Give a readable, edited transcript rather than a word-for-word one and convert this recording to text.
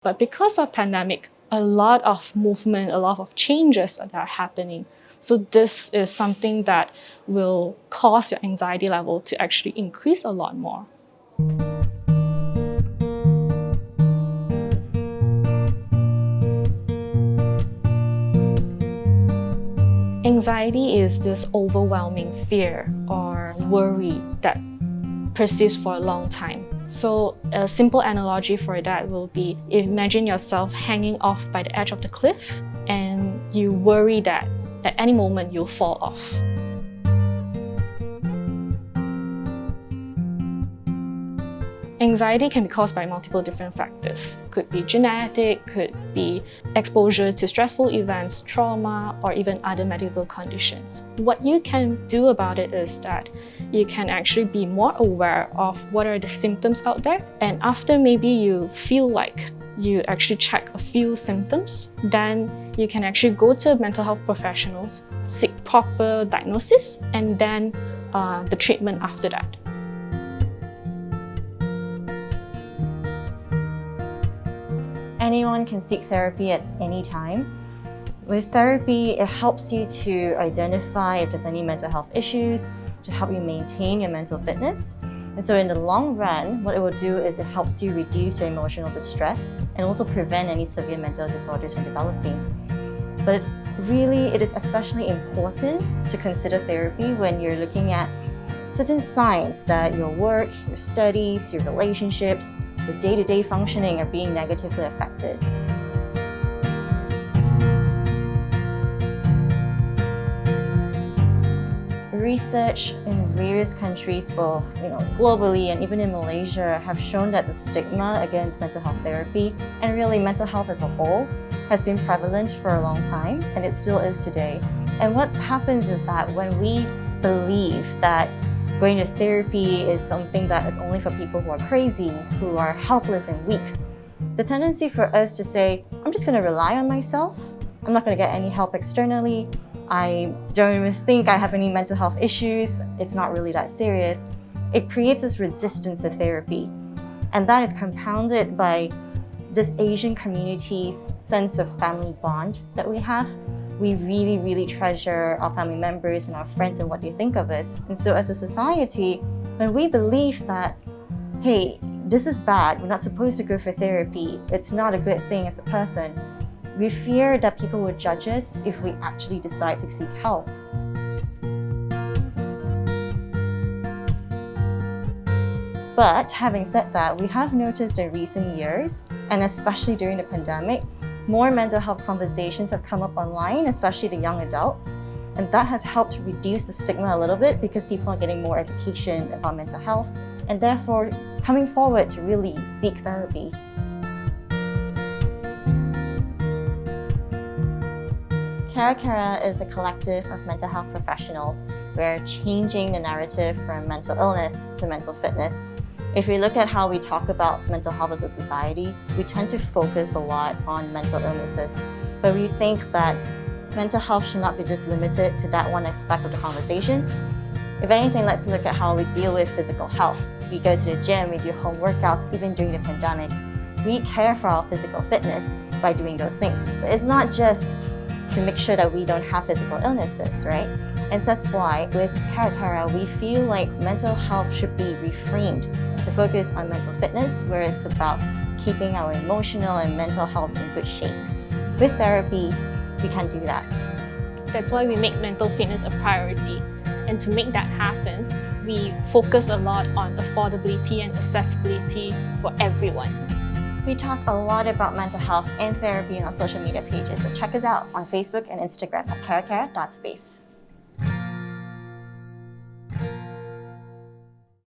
But because of pandemic, a lot of movement, a lot of changes that are happening. So this is something that will cause your anxiety level to actually increase a lot more. Anxiety is this overwhelming fear or worry that persists for a long time. So a simple analogy for that will be, imagine yourself hanging off by the edge of the cliff and you worry that at any moment you'll fall off. Anxiety can be caused by multiple different factors. Could be genetic, could be exposure to stressful events, trauma, or even other medical conditions. What you can do about it is that you can actually be more aware of what are the symptoms out there. And after maybe you feel like you actually check a few symptoms, then you can actually go to mental health professionals, seek proper diagnosis, and then the treatment after that. Anyone can seek therapy at any time. With therapy, it helps you to identify if there's any mental health issues, to help you maintain your mental fitness. And so in the long run, what it will do is it helps you reduce your emotional distress and also prevent any severe mental disorders from developing. But it is especially important to consider therapy when you're looking at certain signs that your work, your studies, your relationships, your day-to-day functioning are being negatively affected. Research in various countries, both globally and even in Malaysia, have shown that the stigma against mental health therapy, and really mental health as a whole, has been prevalent for a long time, and it still is today. And what happens is that when we believe that going to therapy is something that is only for people who are crazy, who are helpless and weak, the tendency for us to say, I'm just going to rely on myself, I'm not going to get any help externally, I don't even think I have any mental health issues, it's not really that serious. It creates this resistance to therapy. And that is compounded by this Asian community's sense of family bond that we have. We really, really treasure our family members and our friends and what they think of us. And so as a society, when we believe that, hey, this is bad, we're not supposed to go for therapy, it's not a good thing as a person, we fear that people will judge us if we actually decide to seek help. But having said that, we have noticed in recent years, and especially during the pandemic, more mental health conversations have come up online, especially the young adults. And that has helped to reduce the stigma a little bit because people are getting more education about mental health and therefore coming forward to really seek therapy. Cara Cara is a collective of mental health professionals. We're changing the narrative from mental illness to mental fitness. If we look at how we talk about mental health as a society, we tend to focus a lot on mental illnesses. But we think that mental health should not be just limited to that one aspect of the conversation. If anything, let's look at how we deal with physical health. We go to the gym, we do home workouts, even during the pandemic. We care for our physical fitness by doing those things. But it's not just to make sure that we don't have physical illnesses, right? And that's why with Cara Cara, we feel like mental health should be reframed to focus on mental fitness, where it's about keeping our emotional and mental health in good shape. With therapy, we can do that. That's why we make mental fitness a priority. And to make that happen, we focus a lot on affordability and accessibility for everyone. We talk a lot about mental health and therapy on our social media pages, so check us out on Facebook and Instagram at caracara.space.